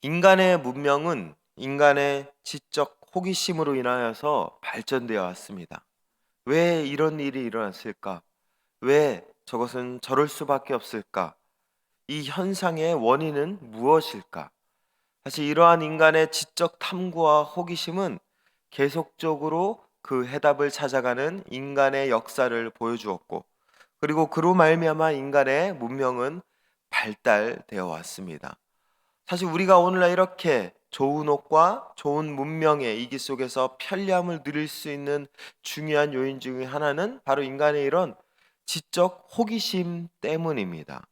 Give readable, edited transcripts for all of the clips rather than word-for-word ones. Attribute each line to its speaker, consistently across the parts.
Speaker 1: 인간의 문명은 인간의 지적 호기심으로 인하여서 발전되어 왔습니다. 왜 이런 일이 일어났을까? 왜 저것은 저럴 수밖에 없을까? 이 현상의 원인은 무엇일까? 사실 이러한 인간의 지적 탐구와 호기심은 계속적으로 그 해답을 찾아가는 인간의 역사를 보여주었고, 그리고 그로 말미암아 인간의 문명은 발달되어 왔습니다. 사실 우리가 오늘날 이렇게 좋은 옷과 좋은 문명의 이기 속에서 편리함을 누릴 수 있는 중요한 요인 중에 하나는 바로 인간의 이런 지적 호기심 때문입니다.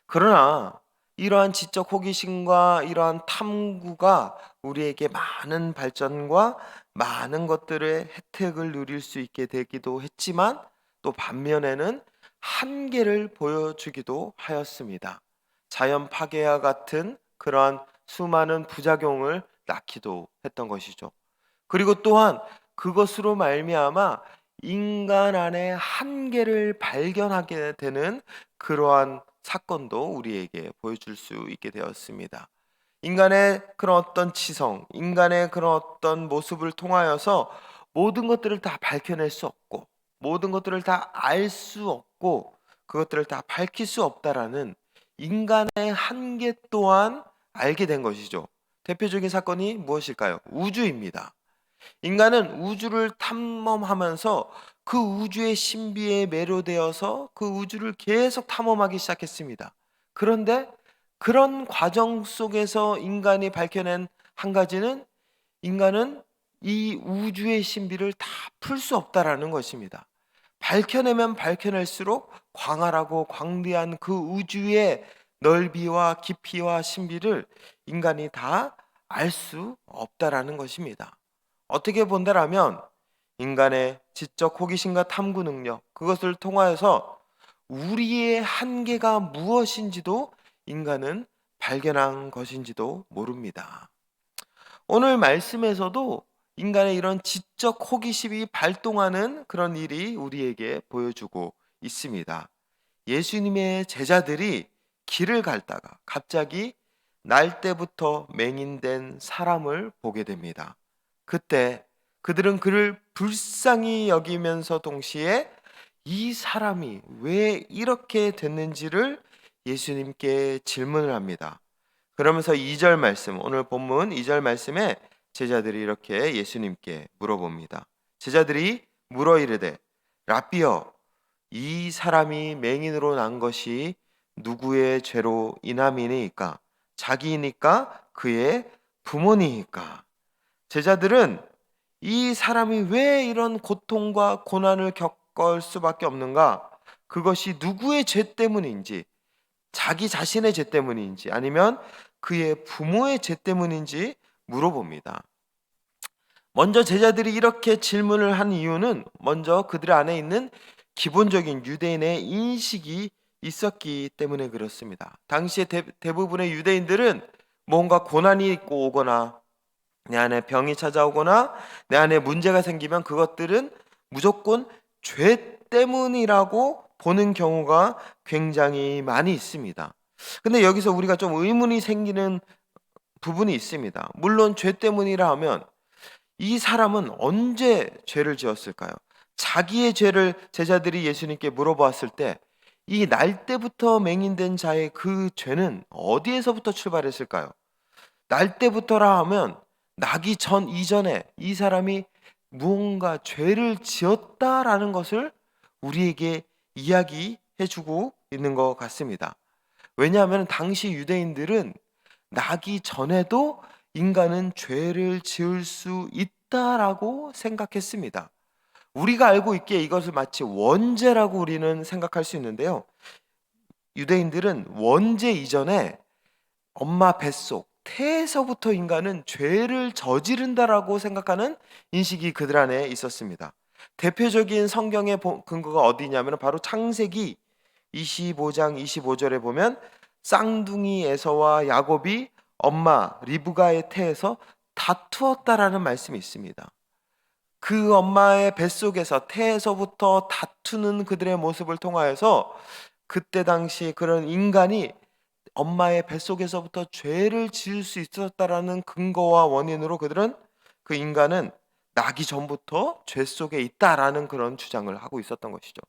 Speaker 1: 그러나 이러한 지적 호기심과 이러한 탐구가 우리에게 많은 발전과 많은 것들의 혜택을 누릴 수 있게 되기도 했지만, 또 반면에는 한계를 보여주기도 하였습니다. 자연 파괴와 같은 그러한 수많은 부작용을 낳기도 했던 것이죠. 그리고 또한 그것으로 말미암아 인간 안의 한계를 발견하게 되는 그러한 사건도 우리에게 보여줄 수 있게 되었습니다. 인간의 그런 어떤 지성, 인간의 그런 어떤 모습을 통하여서 모든 것들을 다 밝혀낼 수 없고, 모든 것들을 다 알 수 없고, 그것들을 다 밝힐 수 없다라는 인간의 한계 또한 알게 된 것이죠. 대표적인 사건이 무엇일까요? 우주입니다. 인간은 우주를 탐험하면서 그 우주의 신비에 매료되어서 그 우주를 계속 탐험하기 시작했습니다. 그런데 그런 과정 속에서 인간이 밝혀낸 한 가지는, 인간은 이 우주의 신비를 다 풀 수 없다라는 것입니다. 밝혀내면 밝혀낼수록 광활하고 광대한 그 우주의 넓이와 깊이와 신비를 인간이 다 알 수 없다라는 것입니다. 어떻게 본다라면 인간의 지적 호기심과 탐구 능력, 그것을 통하여서 우리의 한계가 무엇인지도 인간은 발견한 것인지도 모릅니다. 오늘 말씀에서도 인간의 이런 지적 호기심이 발동하는 그런 일이 우리에게 보여주고 있습니다. 예수님의 제자들이 길을 갈다가 갑자기 날때부터 맹인된 사람을 보게 됩니다. 그때 그들은 그를 불쌍히 여기면서 동시에 이 사람이 왜 이렇게 됐는지를 예수님께 질문을 합니다. 그러면서 2절 말씀, 오늘 본문 2절 말씀에 제자들이 이렇게 예수님께 물어봅니다. 제자들이 물어 이르되 라삐여, 이 사람이 맹인으로 난 것이 누구의 죄로 인함이니까? 자기이니까 그의 부모니까? 제자들은 이 사람이 왜 이런 고통과 고난을 겪을 수밖에 없는가? 그것이 누구의 죄 때문인지, 자기 자신의 죄 때문인지, 아니면 그의 부모의 죄 때문인지 물어봅니다. 먼저 제자들이 이렇게 질문을 한 이유는 먼저 그들 안에 있는 기본적인 유대인의 인식이 있었기 때문에 그렇습니다. 당시에 대부분의 유대인들은 뭔가 고난이 있고 오거나 내 안에 병이 찾아오거나 내 안에 문제가 생기면 그것들은 무조건 죄 때문이라고 보는 경우가 굉장히 많이 있습니다. 근데 여기서 우리가 좀 의문이 생기는 부분이 있습니다. 물론 죄 때문이라 하면 이 사람은 언제 죄를 지었을까요? 자기의 죄를 제자들이 예수님께 물어보았을 때 이 날 때부터 맹인된 자의 그 죄는 어디에서부터 출발했을까요? 날 때부터라 하면 나기 전 이전에 이 사람이 무언가 죄를 지었다라는 것을 우리에게 이야기해 주고 있는 것 같습니다. 왜냐하면 당시 유대인들은 나기 전에도 인간은 죄를 지을 수 있다라고 생각했습니다. 우리가 알고 있기에 이것을 마치 원죄라고 우리는 생각할 수 있는데요. 유대인들은 원죄 이전에 엄마 뱃속 태에서부터 인간은 죄를 저지른다라고 생각하는 인식이 그들 안에 있었습니다. 대표적인 성경의 근거가 어디냐면 바로 창세기 25장 25절에 보면 쌍둥이 에서와 야곱이 엄마 리브가의 태에서 다투었다라는 말씀이 있습니다. 그 엄마의 뱃속에서 태에서부터 다투는 그들의 모습을 통하여서 그때 당시 그런 인간이 엄마의 뱃속에서부터 죄를 지을 수 있었다라는 근거와 원인으로 그들은 그 인간은 나기 전부터 죄 속에 있다라는 그런 주장을 하고 있었던 것이죠.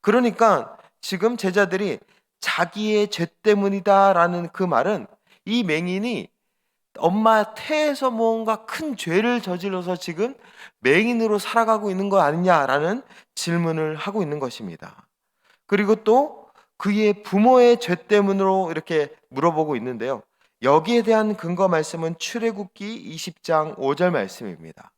Speaker 1: 그러니까 지금 제자들이 자기의 죄 때문이다라는 그 말은 이 맹인이 엄마 태에서 뭔가 큰 죄를 저질러서 지금 맹인으로 살아가고 있는 거 아니냐라는 질문을 하고 있는 것입니다. 그리고 또 그의 부모의 죄 때문으로 이렇게 물어보고 있는데요. 여기에 대한 근거 말씀은 출애굽기 20장 5절 말씀입니다.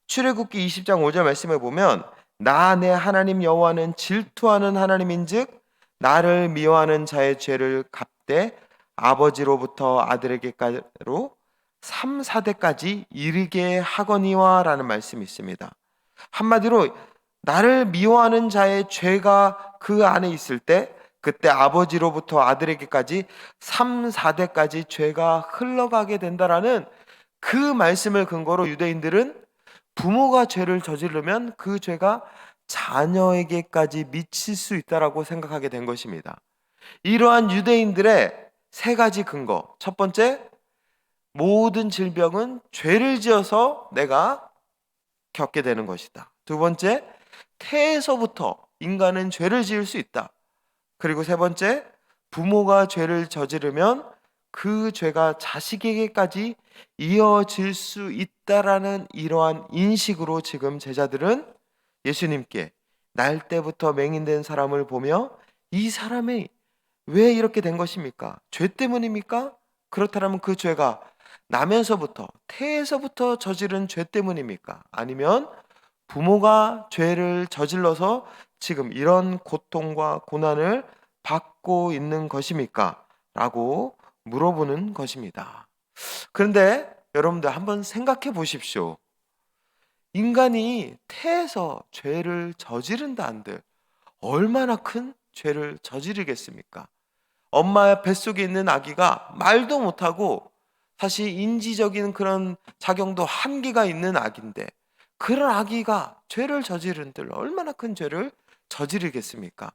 Speaker 1: 출애굽기 20장 5절 말씀에 보면 나 내 하나님 여호와는 질투하는 하나님인즉 나를 미워하는 자의 죄를 갚되 아버지로부터 아들에게로 3, 4대까지 이르게 하거니와라는 말씀이 있습니다. 한마디로 나를 미워하는 자의 죄가 그 안에 있을 때 그때 아버지로부터 아들에게까지 3, 4대까지 죄가 흘러가게 된다라는 그 말씀을 근거로 유대인들은 부모가 죄를 저지르면 그 죄가 자녀에게까지 미칠 수 있다라고 생각하게 된 것입니다. 이러한 유대인들의 세 가지 근거. 첫 번째, 모든 질병은 죄를 지어서 내가 겪게 되는 것이다. 두 번째, 태에서부터 인간은 죄를 지을 수 있다. 그리고 세 번째, 부모가 죄를 저지르면 그 죄가 자식에게까지 이어질 수 있다라는 이러한 인식으로 지금 제자들은 예수님께 날 때부터 맹인된 사람을 보며 이 사람이 왜 이렇게 된 것입니까? 죄 때문입니까? 그렇다면 그 죄가 나면서부터 태에서부터 저지른 죄 때문입니까? 아니면 부모가 죄를 저질러서 지금 이런 고통과 고난을 받고 있는 것입니까? 라고 물어보는 것입니다. 그런데 여러분들 한번 생각해 보십시오. 인간이 태에서 죄를 저지른다 한들 얼마나 큰 죄를 저지르겠습니까? 엄마 뱃속에 있는 아기가 말도 못하고 사실 인지적인 그런 작용도 한계가 있는 아기인데 그런 아기가 죄를 저지른들 얼마나 큰 죄를 저지르겠습니까?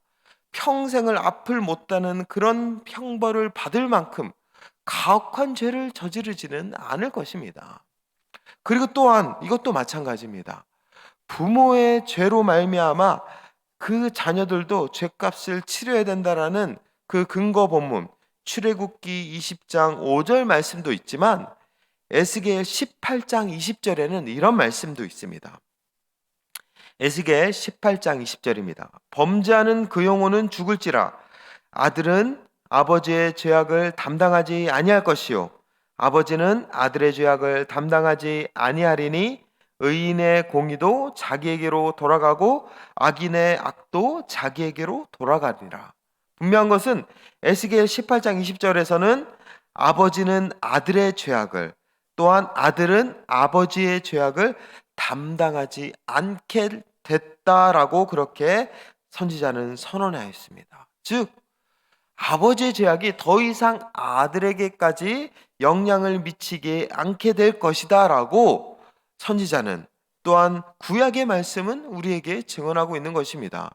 Speaker 1: 평생을 앞을 못 다는 그런 형벌을 받을 만큼 가혹한 죄를 저지르지는 않을 것입니다. 그리고 또한 이것도 마찬가지입니다. 부모의 죄로 말미암아 그 자녀들도 죄값을 치러야 된다라는 그 근거 본문 출애굽기 20장 5절 말씀도 있지만 에스겔 18장 20절에는 이런 말씀도 있습니다. 에스겔 18장 20절입니다. 범죄하는 그 영혼은 죽을지라 아들은 아버지의 죄악을 담당하지 아니할 것이요 아버지는 아들의 죄악을 담당하지 아니하리니 의인의 공의도 자기에게로 돌아가고 악인의 악도 자기에게로 돌아가리라. 분명한 것은 에스겔 18장 20절에서는 아버지는 아들의 죄악을 또한 아들은 아버지의 죄악을 담당하지 않게 됐다라고 그렇게 선지자는 선언하였습니다. 즉 아버지의 죄악이 더 이상 아들에게까지 영향을 미치지 않게 될 것이다 라고 선지자는 또한 구약의 말씀은 우리에게 증언하고 있는 것입니다.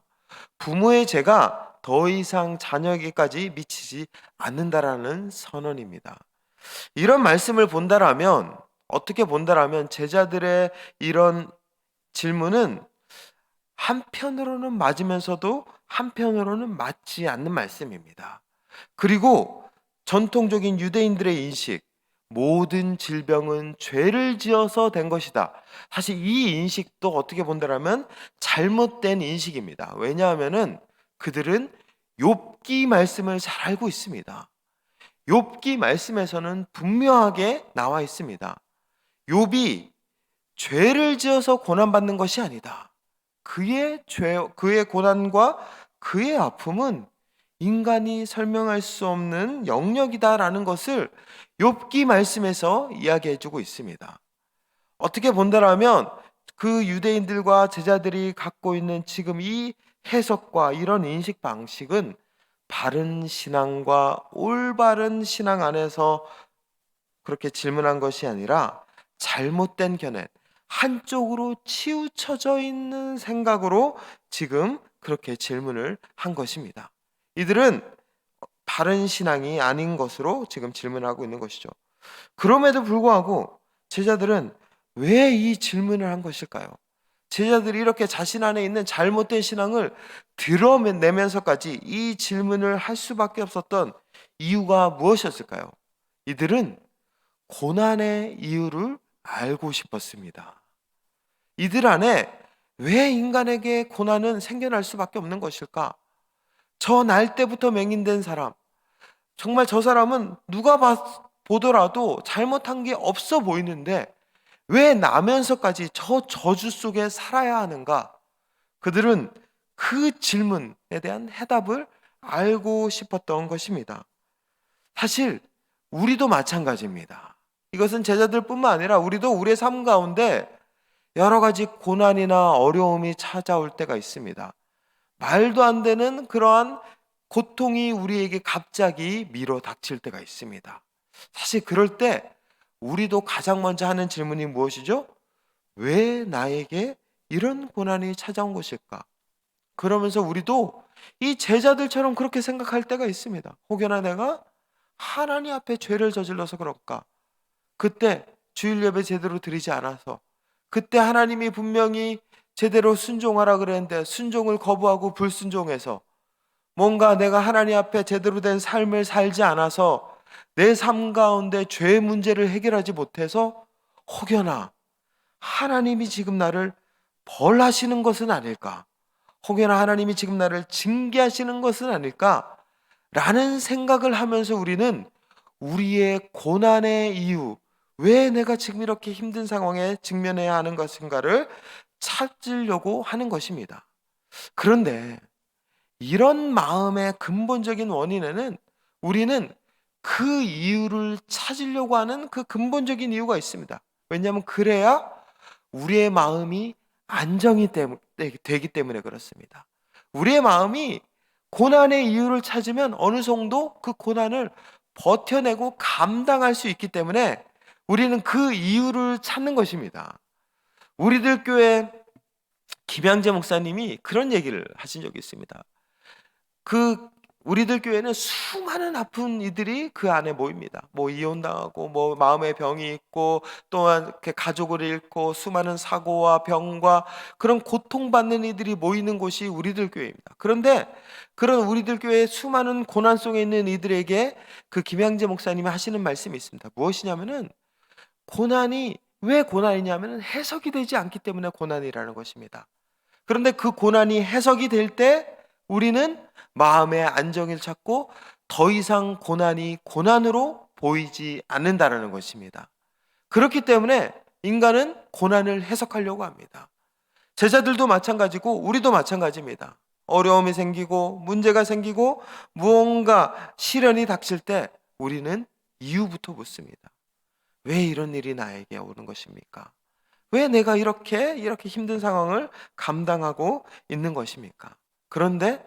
Speaker 1: 부모의 죄가 더 이상 자녀에게까지 미치지 않는다라는 선언입니다. 이런 말씀을 본다라면 어떻게 본다라면 제자들의 이런 질문은 한편으로는 맞으면서도 한편으로는 맞지 않는 말씀입니다. 그리고 전통적인 유대인들의 인식, 모든 질병은 죄를 지어서 된 것이다. 사실 이 인식도 어떻게 본다라면 잘못된 인식입니다. 왜냐하면은 그들은 욥기 말씀을 잘 알고 있습니다. 욥기 말씀에서는 분명하게 나와 있습니다. 욥이 죄를 지어서 고난받는 것이 아니다. 그의 고난과 그의 아픔은 인간이 설명할 수 없는 영역이다라는 것을 욥기 말씀에서 이야기해 주고 있습니다. 어떻게 본다라면 그 유대인들과 제자들이 갖고 있는 지금 이 해석과 이런 인식 방식은 바른 신앙과 올바른 신앙 안에서 그렇게 질문한 것이 아니라 잘못된 견해, 한쪽으로 치우쳐져 있는 생각으로 지금 그렇게 질문을 한 것입니다. 이들은 바른 신앙이 아닌 것으로 지금 질문하고 있는 것이죠. 그럼에도 불구하고 제자들은 왜 이 질문을 한 것일까요? 제자들이 이렇게 자신 안에 있는 잘못된 신앙을 드러내면서까지 이 질문을 할 수밖에 없었던 이유가 무엇이었을까요? 이들은 고난의 이유를 알고 싶었습니다. 이들 안에 왜 인간에게 고난은 생겨날 수밖에 없는 것일까? 저 날 때부터 맹인된 사람, 정말 저 사람은 누가 보더라도 잘못한 게 없어 보이는데 왜 나면서까지 저 저주 속에 살아야 하는가? 그들은 그 질문에 대한 해답을 알고 싶었던 것입니다. 사실 우리도 마찬가지입니다. 이것은 제자들뿐만 아니라 우리도 우리의 삶 가운데 여러 가지 고난이나 어려움이 찾아올 때가 있습니다. 말도 안 되는 그러한 고통이 우리에게 갑자기 밀어 닥칠 때가 있습니다. 사실 그럴 때 우리도 가장 먼저 하는 질문이 무엇이죠? 왜 나에게 이런 고난이 찾아온 것일까? 그러면서 우리도 이 제자들처럼 그렇게 생각할 때가 있습니다. 혹여나 내가 하나님 앞에 죄를 저질러서 그럴까? 그때 주일 예배 제대로 드리지 않아서, 그때 하나님이 분명히 제대로 순종하라 그랬는데 순종을 거부하고 불순종해서, 뭔가 내가 하나님 앞에 제대로 된 삶을 살지 않아서 내 삶 가운데 죄의 문제를 해결하지 못해서 혹여나 하나님이 지금 나를 벌하시는 것은 아닐까? 혹여나 하나님이 지금 나를 징계하시는 것은 아닐까? 라는 생각을 하면서 우리는 우리의 고난의 이유, 왜 내가 지금 이렇게 힘든 상황에 직면해야 하는 것인가를 찾으려고 하는 것입니다. 그런데 이런 마음의 근본적인 원인에는 우리는 그 이유를 찾으려고 하는 그 근본적인 이유가 있습니다. 왜냐하면 그래야 우리의 마음이 안정이 되기 때문에 그렇습니다. 우리의 마음이 고난의 이유를 찾으면 어느 정도 그 고난을 버텨내고 감당할 수 있기 때문에 우리는 그 이유를 찾는 것입니다. 우리들 교회 김양재 목사님이 그런 얘기를 하신 적이 있습니다. 우리들 교회는 수많은 아픈 이들이 그 안에 모입니다. 뭐 이혼당하고, 뭐 마음의 병이 있고, 또한 이렇게 가족을 잃고, 수많은 사고와 병과 그런 고통받는 이들이 모이는 곳이 우리들 교회입니다. 그런데 그런 우리들 교회의 수많은 고난 속에 있는 이들에게 그 김양재 목사님이 하시는 말씀이 있습니다. 무엇이냐면은, 고난이 왜 고난이냐면은 해석이 되지 않기 때문에 고난이라는 것입니다. 그런데 그 고난이 해석이 될 때 우리는 마음의 안정을 찾고 더 이상 고난이 고난으로 보이지 않는다라는 것입니다. 그렇기 때문에 인간은 고난을 해석하려고 합니다. 제자들도 마찬가지고 우리도 마찬가지입니다. 어려움이 생기고 문제가 생기고 무언가 시련이 닥칠 때 우리는 이유부터 묻습니다. 왜 이런 일이 나에게 오는 것입니까? 왜 내가 이렇게 힘든 상황을 감당하고 있는 것입니까? 그런데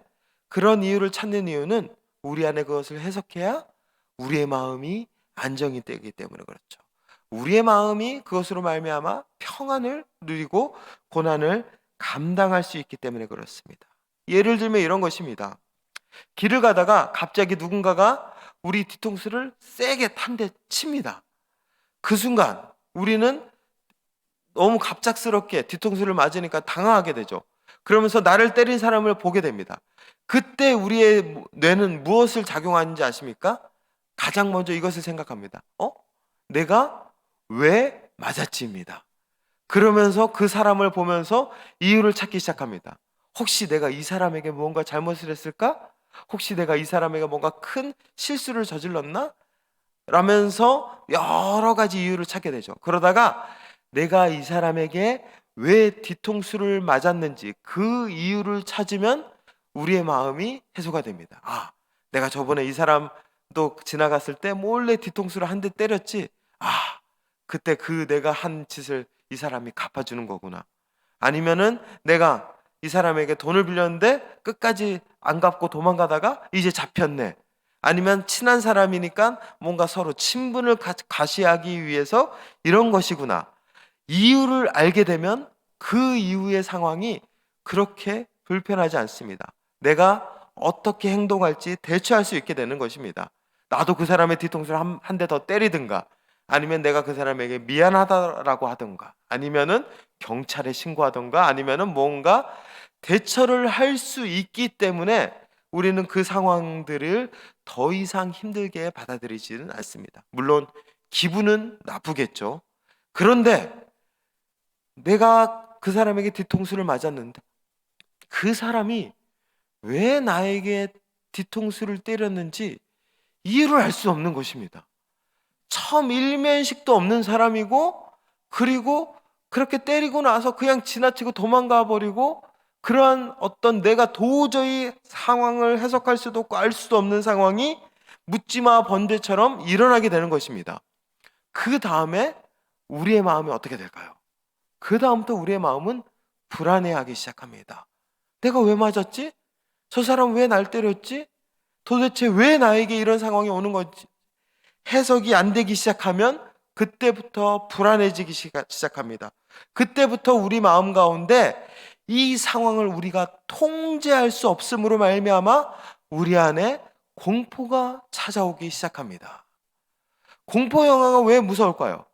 Speaker 1: 그런 이유를 찾는 이유는 우리 안에 그것을 해석해야 우리의 마음이 안정이 되기 때문에 그렇죠. 우리의 마음이 그것으로 말미암아 평안을 누리고 고난을 감당할 수 있기 때문에 그렇습니다. 예를 들면 이런 것입니다. 길을 가다가 갑자기 누군가가 우리 뒤통수를 세게 한 대 칩니다. 그 순간 우리는 너무 갑작스럽게 뒤통수를 맞으니까 당황하게 되죠. 그러면서 나를 때린 사람을 보게 됩니다. 그때 우리의 뇌는 무엇을 작용하는지 아십니까? 가장 먼저 이것을 생각합니다. 내가 왜 맞았지입니다. 그러면서 그 사람을 보면서 이유를 찾기 시작합니다. 혹시 내가 이 사람에게 무언가 잘못을 했을까? 혹시 내가 이 사람에게 뭔가 큰 실수를 저질렀나? 라면서 여러 가지 이유를 찾게 되죠. 그러다가 내가 이 사람에게 왜 뒤통수를 맞았는지 그 이유를 찾으면 우리의 마음이 해소가 됩니다. 내가 저번에 이 사람도 지나갔을 때 몰래 뒤통수를 한 대 때렸지. 그때 내가 한 짓을 이 사람이 갚아주는 거구나. 아니면은 내가 이 사람에게 돈을 빌렸는데 끝까지 안 갚고 도망가다가 이제 잡혔네. 아니면 친한 사람이니까 뭔가 서로 친분을 가시하기 위해서 이런 것이구나. 이유를 알게 되면 그 이후의 상황이 그렇게 불편하지 않습니다. 내가 어떻게 행동할지 대처할 수 있게 되는 것입니다. 나도 그 사람의 뒤통수를 한 대 더 때리든가, 아니면 내가 그 사람에게 미안하다라고 하든가, 아니면은 경찰에 신고하든가, 아니면은 뭔가 대처를 할 수 있기 때문에 우리는 그 상황들을 더 이상 힘들게 받아들이지는 않습니다. 물론 기분은 나쁘겠죠. 그런데 내가 그 사람에게 뒤통수를 맞았는데 그 사람이 왜 나에게 뒤통수를 때렸는지 이유를 알 수 없는 것입니다. 처음 일면식도 없는 사람이고, 그리고 그렇게 때리고 나서 그냥 지나치고 도망가 버리고, 그러한 어떤 내가 도저히 상황을 해석할 수도 없고 알 수도 없는 상황이 묻지마 번데처럼 일어나게 되는 것입니다. 그 다음에 우리의 마음이 어떻게 될까요? 그 다음부터 우리의 마음은 불안해하기 시작합니다. 내가 왜 맞았지? 저 사람 왜 날 때렸지? 도대체 왜 나에게 이런 상황이 오는 건지 해석이 안 되기 시작하면 그때부터 불안해지기 시작합니다. 그때부터 우리 마음 가운데 이 상황을 우리가 통제할 수 없음으로 말미암아 우리 안에 공포가 찾아오기 시작합니다. 공포 영화가 왜 무서울까요?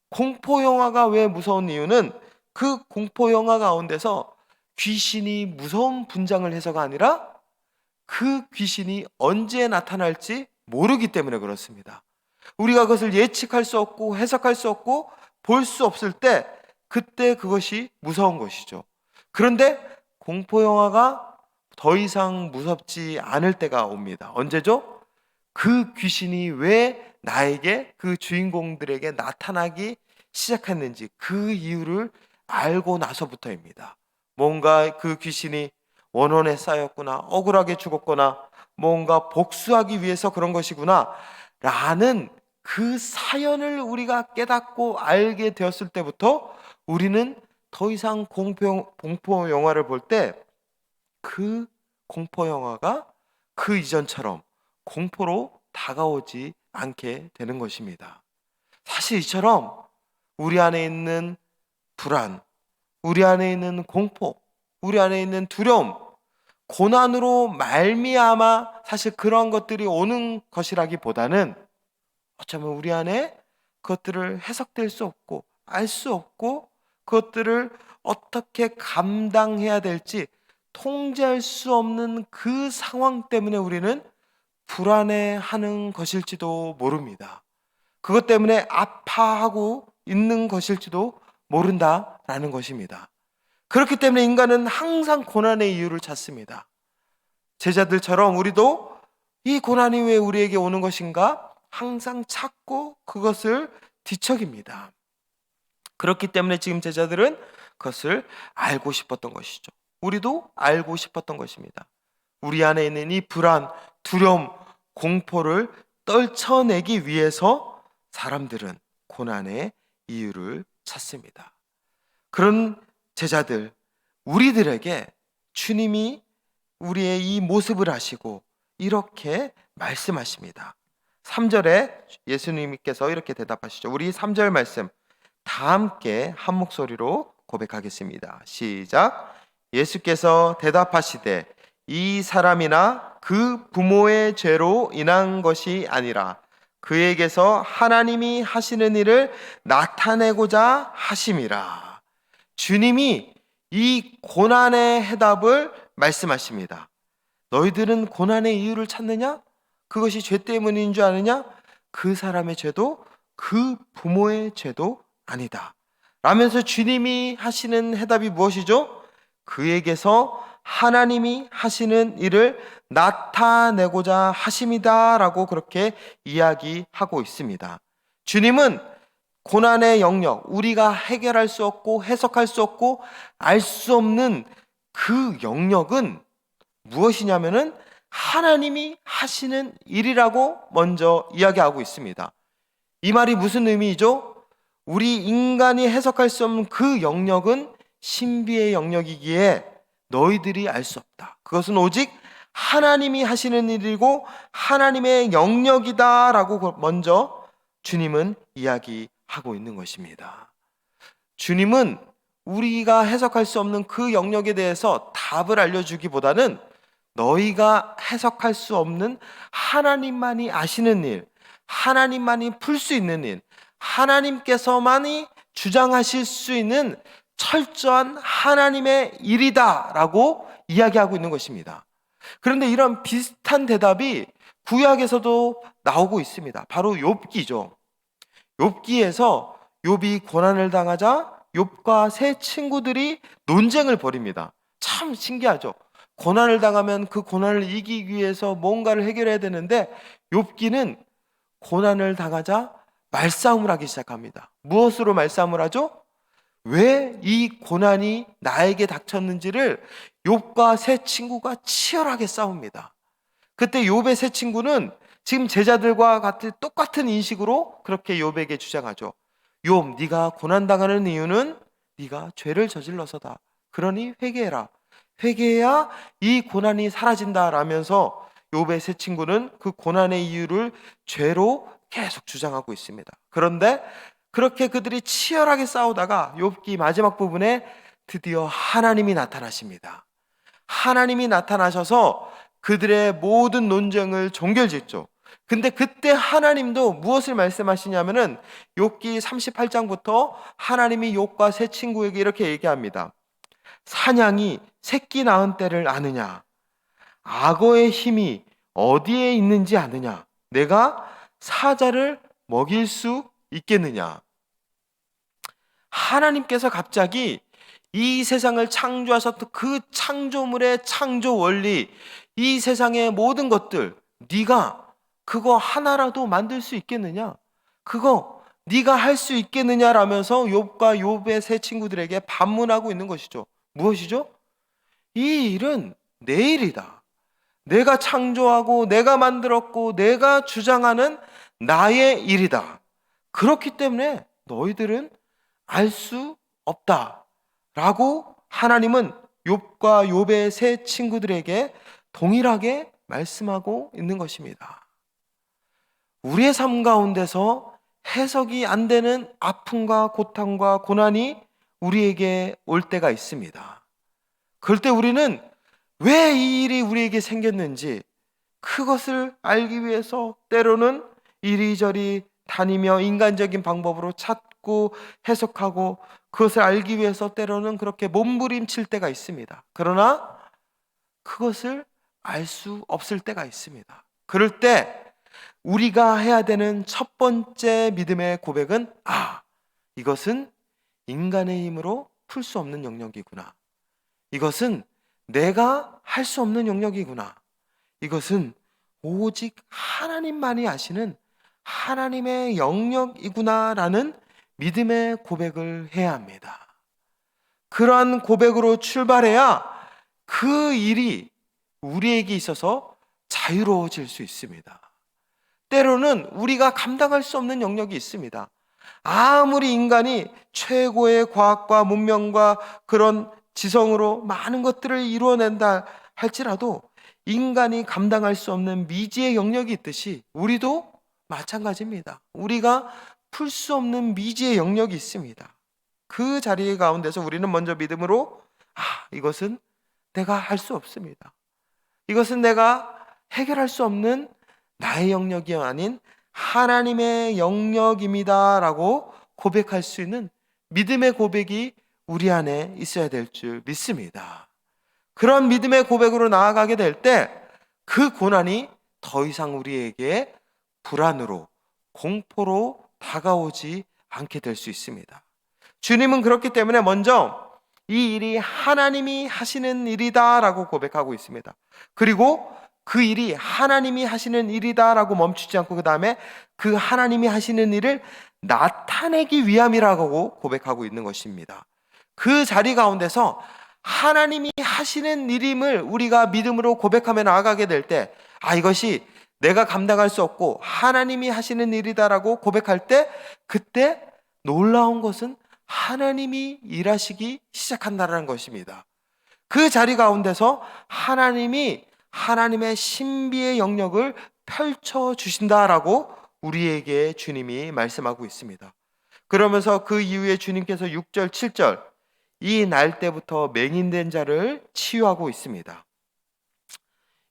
Speaker 1: 공포 영화가 왜 무서운 이유는 그 공포 영화 가운데서 귀신이 무서운 분장을 해서가 아니라 그 귀신이 언제 나타날지 모르기 때문에 그렇습니다. 우리가 그것을 예측할 수 없고 해석할 수 없고 볼 수 없을 때 그때 그것이 무서운 것이죠. 그런데 공포 영화가 더 이상 무섭지 않을 때가 옵니다. 언제죠? 그 귀신이 왜 나에게, 그 주인공들에게 나타나기 시작했는지 그 이유를 알고 나서부터입니다. 뭔가 그 귀신이 원혼에 쌓였구나, 억울하게 죽었거나 뭔가 복수하기 위해서 그런 것이구나 라는 그 사연을 우리가 깨닫고 알게 되었을 때부터 우리는 더 이상 공포 영화를 볼 때 그 공포 영화가 그 이전처럼 공포로 다가오지 않게 되는 것입니다. 사실 이처럼 우리 안에 있는 불안, 우리 안에 있는 공포, 우리 안에 있는 두려움, 고난으로 말미암아 사실 그런 것들이 오는 것이라기보다는 어쩌면 우리 안에 그것들을 해석될 수 없고 알 수 없고 그것들을 어떻게 감당해야 될지 통제할 수 없는 그 상황 때문에 우리는 불안해하는 것일지도 모릅니다. 그것 때문에 아파하고 있는 것일지도 모른다라는 것입니다. 그렇기 때문에 인간은 항상 고난의 이유를 찾습니다. 제자들처럼 우리도 이 고난이 왜 우리에게 오는 것인가 항상 찾고 그것을 뒤척입니다. 그렇기 때문에 지금 제자들은 그것을 알고 싶었던 것이죠. 우리도 알고 싶었던 것입니다. 우리 안에 있는 이 불안, 두려움, 공포를 떨쳐내기 위해서 사람들은 고난의 이유를 찾습니다. 그런 제자들, 우리들에게 주님이 우리의 이 모습을 아시고 이렇게 말씀하십니다. 3절에 예수님께서 이렇게 대답하시죠. 우리 3절 말씀 다 함께 한 목소리로 고백하겠습니다. 시작. 예수께서 대답하시되 이 사람이나 그 부모의 죄로 인한 것이 아니라 그에게서 하나님이 하시는 일을 나타내고자 하심이라. 주님이 이 고난의 해답을 말씀하십니다. 너희들은 고난의 이유를 찾느냐? 그것이 죄 때문인 줄 아느냐? 그 사람의 죄도 그 부모의 죄도 아니다. 라면서 주님이 하시는 해답이 무엇이죠? 그에게서 하나님이 하시는 일을 나타내고자 하심이다 라고 그렇게 이야기하고 있습니다. 주님은 고난의 영역, 우리가 해결할 수 없고 해석할 수 없고 알 수 없는 그 영역은 무엇이냐면은 하나님이 하시는 일이라고 먼저 이야기하고 있습니다. 이 말이 무슨 의미이죠? 우리 인간이 해석할 수 없는 그 영역은 신비의 영역이기에 너희들이 알 수 없다. 그것은 오직 하나님이 하시는 일이고 하나님의 영역이다라고 먼저 주님은 이야기하고 있는 것입니다. 주님은 우리가 해석할 수 없는 그 영역에 대해서 답을 알려주기보다는 너희가 해석할 수 없는 하나님만이 아시는 일, 하나님만이 풀 수 있는 일, 하나님께서만이 주장하실 수 있는 철저한 하나님의 일이다라고 이야기하고 있는 것입니다. 그런데 이런 비슷한 대답이 구약에서도 나오고 있습니다. 바로 욥기죠. 욥기에서 욥이 고난을 당하자 욥과 세 친구들이 논쟁을 벌입니다. 참 신기하죠. 고난을 당하면 그 고난을 이기기 위해서 뭔가를 해결해야 되는데 욥기는 고난을 당하자 말싸움을 하기 시작합니다. 무엇으로 말싸움을 하죠? 왜 이 고난이 나에게 닥쳤는지를 욥과 세 친구가 치열하게 싸웁니다. 그때 욥의 세 친구는 지금 제자들과 똑같은 인식으로 그렇게 욥에게 주장하죠. 욥, 네가 고난당하는 이유는 네가 죄를 저질러서다. 그러니 회개해라. 회개해야 이 고난이 사라진다라면서 욥의 세 친구는 그 고난의 이유를 죄로 계속 주장하고 있습니다. 그런데 그렇게 그들이 치열하게 싸우다가 욥기 마지막 부분에 드디어 하나님이 나타나십니다. 하나님이 나타나셔서 그들의 모든 논쟁을 종결짓죠. 근데 그때 하나님도 무엇을 말씀하시냐면은 욥기 38장부터 하나님이 욥과 세 친구에게 이렇게 얘기합니다. 사냥이 새끼 낳은 때를 아느냐? 악어의 힘이 어디에 있는지 아느냐? 내가 사자를 먹일 수 있겠느냐? 하나님께서 갑자기 이 세상을 창조하셨던 그 창조물의 창조 원리, 이 세상의 모든 것들, 네가 그거 하나라도 만들 수 있겠느냐? 그거 네가 할 수 있겠느냐라면서 욥과 욥의 세 친구들에게 반문하고 있는 것이죠. 무엇이죠? 이 일은 내 일이다. 내가 창조하고 내가 만들었고 내가 주장하는 나의 일이다. 그렇기 때문에 너희들은 알 수 없다. 라고 하나님은 욥과 욥의 세 친구들에게 동일하게 말씀하고 있는 것입니다. 우리의 삶 가운데서 해석이 안 되는 아픔과 고통과 고난이 우리에게 올 때가 있습니다. 그럴 때 우리는 왜 이 일이 우리에게 생겼는지 그것을 알기 위해서 때로는 이리저리 다니며 인간적인 방법으로 찾고 해석하고 그것을 알기 위해서 때로는 그렇게 몸부림칠 때가 있습니다. 그러나 그것을 알 수 없을 때가 있습니다. 그럴 때 우리가 해야 되는 첫 번째 믿음의 고백은 이것은 인간의 힘으로 풀 수 없는 영역이구나. 이것은 내가 할 수 없는 영역이구나. 이것은 오직 하나님만이 아시는 하나님의 영역이구나라는 믿음의 고백을 해야 합니다. 그러한 고백으로 출발해야 그 일이 우리에게 있어서 자유로워질 수 있습니다. 때로는 우리가 감당할 수 없는 영역이 있습니다. 아무리 인간이 최고의 과학과 문명과 그런 지성으로 많은 것들을 이루어낸다 할지라도 인간이 감당할 수 없는 미지의 영역이 있듯이 우리도 마찬가지입니다. 우리가 풀 수 없는 미지의 영역이 있습니다. 그 자리 가운데서 우리는 먼저 믿음으로 이것은 내가 할 수 없습니다. 이것은 내가 해결할 수 없는 나의 영역이 아닌 하나님의 영역입니다 라고 고백할 수 있는 믿음의 고백이 우리 안에 있어야 될 줄 믿습니다. 그런 믿음의 고백으로 나아가게 될 때 그 고난이 더 이상 우리에게 불안으로 공포로 다가오지 않게 될 수 있습니다. 주님은 그렇기 때문에 먼저 이 일이 하나님이 하시는 일이다 라고 고백하고 있습니다. 그리고 그 일이 하나님이 하시는 일이다 라고 멈추지 않고 그 다음에 그 하나님이 하시는 일을 나타내기 위함이라고 고백하고 있는 것입니다. 그 자리 가운데서 하나님이 하시는 일임을 우리가 믿음으로 고백하며 나아가게 될 때 이것이 내가 감당할 수 없고 하나님이 하시는 일이다라고 고백할 때 그때 놀라운 것은 하나님이 일하시기 시작한다는 것입니다. 그 자리 가운데서 하나님이 하나님의 신비의 영역을 펼쳐주신다라고 우리에게 주님이 말씀하고 있습니다. 그러면서 그 이후에 주님께서 6절, 7절 이 날 때부터 맹인된 자를 치유하고 있습니다.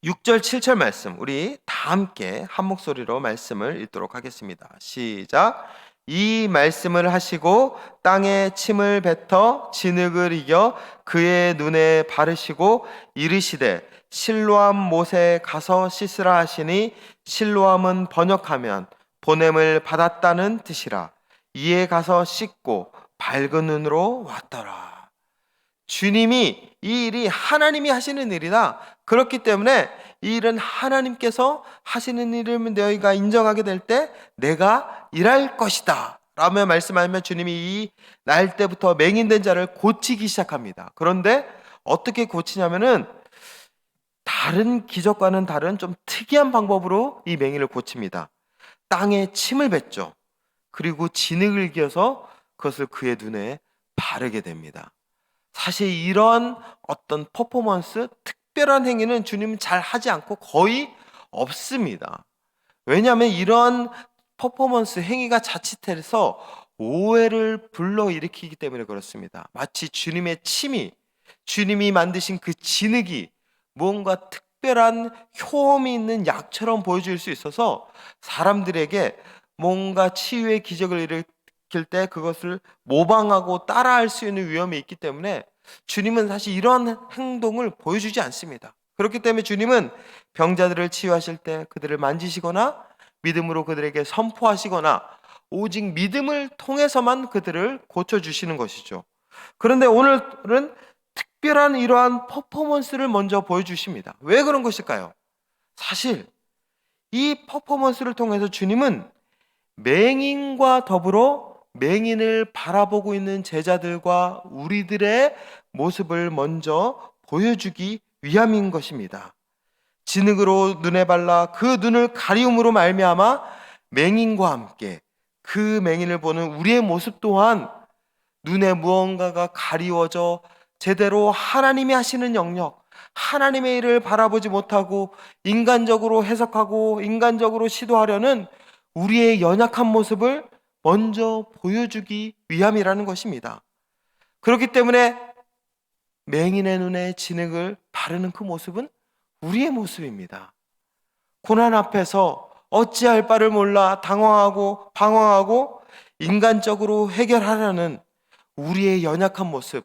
Speaker 1: 6절 7절 말씀 우리 다 함께 한 목소리로 말씀을 읽도록 하겠습니다. 시작. 이 말씀을 하시고 땅에 침을 뱉어 진흙을 이겨 그의 눈에 바르시고 이르시되 실로암 못에 가서 씻으라 하시니 실로암은 번역하면 보냄을 받았다는 뜻이라. 이에 가서 씻고 밝은 눈으로 왔더라. 주님이 이 일이 하나님이 하시는 일이다. 그렇기 때문에 이 일은 하나님께서 하시는 일을 너희가 인정하게 될 때 내가 일할 것이다 라며 말씀하면 주님이 이 날 때부터 맹인된 자를 고치기 시작합니다. 그런데 어떻게 고치냐면은 다른 기적과는 다른 좀 특이한 방법으로 이 맹인을 고칩니다. 땅에 침을 뱉죠. 그리고 진흙을 기어서 그것을 그의 눈에 바르게 됩니다. 사실 이런 어떤 퍼포먼스, 특별한 행위는 주님은 잘 하지 않고 거의 없습니다. 왜냐하면 이런 퍼포먼스 행위가 자칫해서 오해를 불러일으키기 때문에 그렇습니다. 마치 주님의 침이, 주님이 만드신 그 진흙이 뭔가 특별한 효험이 있는 약처럼 보여질 수 있어서 사람들에게 뭔가 치유의 기적을 일으킬 때 그것을 모방하고 따라할 수 있는 위험이 있기 때문에 주님은 사실 이런 행동을 보여주지 않습니다. 그렇기 때문에 주님은 병자들을 치유하실 때 그들을 만지시거나 믿음으로 그들에게 선포하시거나 오직 믿음을 통해서만 그들을 고쳐주시는 것이죠. 그런데 오늘은 특별한 이러한 퍼포먼스를 먼저 보여주십니다. 왜 그런 것일까요? 사실 이 퍼포먼스를 통해서 주님은 맹인과 더불어 맹인을 바라보고 있는 제자들과 우리들의 모습을 먼저 보여주기 위함인 것입니다. 진흙으로 눈에 발라 그 눈을 가리움으로 말미암아 맹인과 함께 그 맹인을 보는 우리의 모습 또한 눈에 무언가가 가리워져 제대로 하나님이 하시는 영역, 하나님의 일을 바라보지 못하고 인간적으로 해석하고 인간적으로 시도하려는 우리의 연약한 모습을 먼저 보여주기 위함이라는 것입니다. 그렇기 때문에 맹인의 눈에 진흙을 바르는 그 모습은 우리의 모습입니다. 고난 앞에서 어찌할 바를 몰라 당황하고 방황하고 인간적으로 해결하려는 우리의 연약한 모습,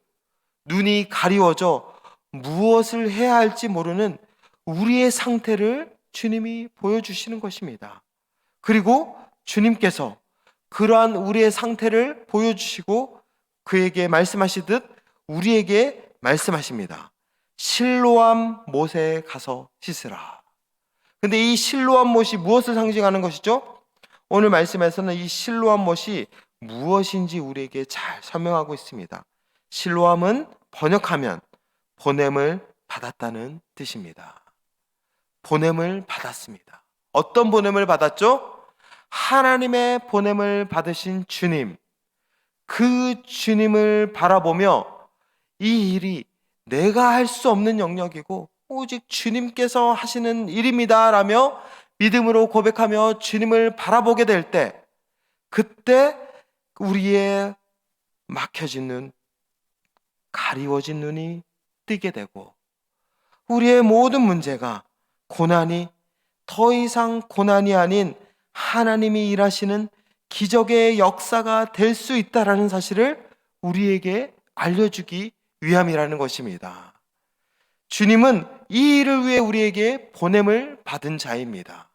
Speaker 1: 눈이 가리워져 무엇을 해야 할지 모르는 우리의 상태를 주님이 보여주시는 것입니다. 그리고 주님께서 그러한 우리의 상태를 보여주시고 그에게 말씀하시듯 우리에게 말씀하십니다. 실로암 못에 가서 씻으라. 근데 이 실로암 못이 무엇을 상징하는 것이죠? 오늘 말씀에서는 이 실로암 못이 무엇인지 우리에게 잘 설명하고 있습니다. 실로암은 번역하면 보냄을 받았다는 뜻입니다. 보냄을 받았습니다. 어떤 보냄을 받았죠? 하나님의 보냄을 받으신 주님, 그 주님을 바라보며 이 일이 내가 할 수 없는 영역이고 오직 주님께서 하시는 일입니다 라며 믿음으로 고백하며 주님을 바라보게 될 때, 그때 우리의 막혀진 눈, 가리워진 눈이 뜨게 되고 우리의 모든 문제가, 고난이 더 이상 고난이 아닌 하나님이 일하시는 기적의 역사가 될 수 있다라는 사실을 우리에게 알려주기 위함이라는 것입니다. 주님은 이 일을 위해 우리에게 보냄을 받은 자입니다.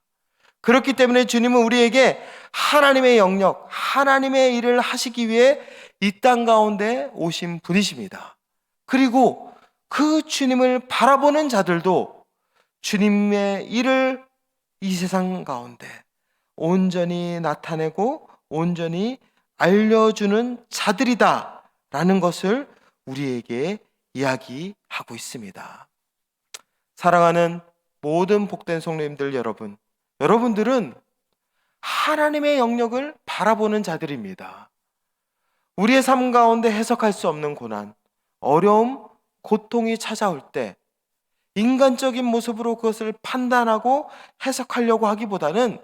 Speaker 1: 그렇기 때문에 주님은 우리에게 하나님의 영역, 하나님의 일을 하시기 위해 이 땅 가운데 오신 분이십니다. 그리고 그 주님을 바라보는 자들도 주님의 일을 이 세상 가운데 온전히 나타내고 온전히 알려주는 자들이다 라는 것을 우리에게 이야기하고 있습니다. 사랑하는 모든 복된 성도님들 여러분, 여러분들은 하나님의 영역을 바라보는 자들입니다. 우리의 삶 가운데 해석할 수 없는 고난, 어려움, 고통이 찾아올 때 인간적인 모습으로 그것을 판단하고 해석하려고 하기보다는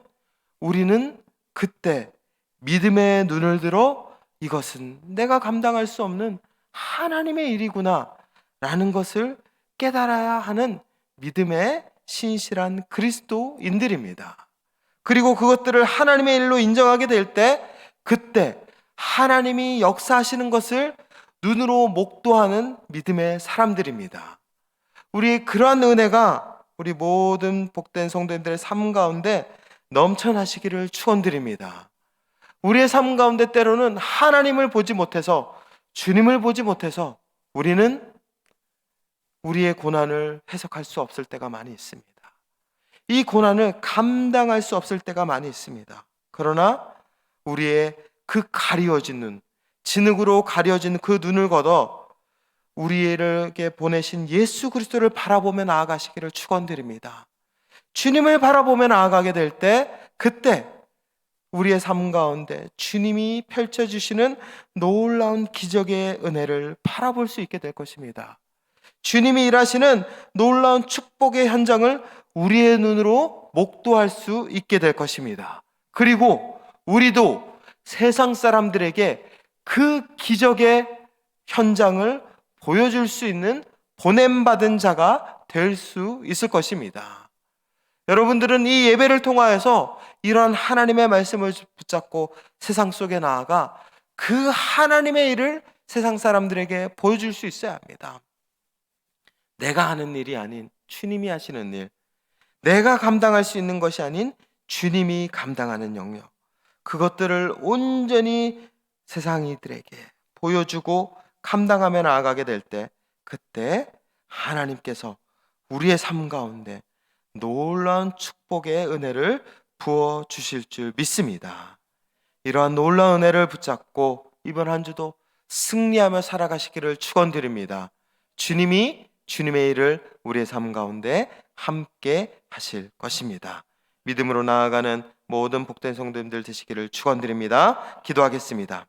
Speaker 1: 우리는 그때 믿음의 눈을 들어 이것은 내가 감당할 수 없는 하나님의 일이구나 라는 것을 깨달아야 하는 믿음의 신실한 그리스도인들입니다. 그리고 그것들을 하나님의 일로 인정하게 될 때, 그때 하나님이 역사하시는 것을 눈으로 목도하는 믿음의 사람들입니다. 우리 그러한 은혜가 우리 모든 복된 성도님들의 삶 가운데 넘쳐나시기를 축원드립니다. 우리의 삶 가운데 때로는 하나님을 보지 못해서, 주님을 보지 못해서 우리는 우리의 고난을 해석할 수 없을 때가 많이 있습니다. 이 고난을 감당할 수 없을 때가 많이 있습니다. 그러나 우리의 그 가리워진 눈, 진흙으로 가려진 그 눈을 걷어 우리에게 보내신 예수 그리스도를 바라보며 나아가시기를 축원드립니다. 주님을 바라보며 나아가게 될 때, 그때 우리의 삶 가운데 주님이 펼쳐주시는 놀라운 기적의 은혜를 바라볼 수 있게 될 것입니다. 주님이 일하시는 놀라운 축복의 현장을 우리의 눈으로 목도할 수 있게 될 것입니다. 그리고 우리도 세상 사람들에게 그 기적의 현장을 보여줄 수 있는 보냄받은 자가 될 수 있을 것입니다. 여러분들은 이 예배를 통하여서 이러한 하나님의 말씀을 붙잡고 세상 속에 나아가 그 하나님의 일을 세상 사람들에게 보여줄 수 있어야 합니다. 내가 하는 일이 아닌 주님이 하시는 일, 내가 감당할 수 있는 것이 아닌 주님이 감당하는 영역, 그것들을 온전히 세상이들에게 보여주고 감당하며 나아가게 될 때, 그때 하나님께서 우리의 삶 가운데 놀라운 축복의 은혜를 부어 주실 줄 믿습니다. 이러한 놀라운 은혜를 붙잡고 이번 한 주도 승리하며 살아가시기를 축원드립니다. 주님이 주님의 일을 우리의 삶 가운데 함께 하실 것입니다. 믿음으로 나아가는 모든 복된 성도님들 되시기를 축원드립니다. 기도하겠습니다.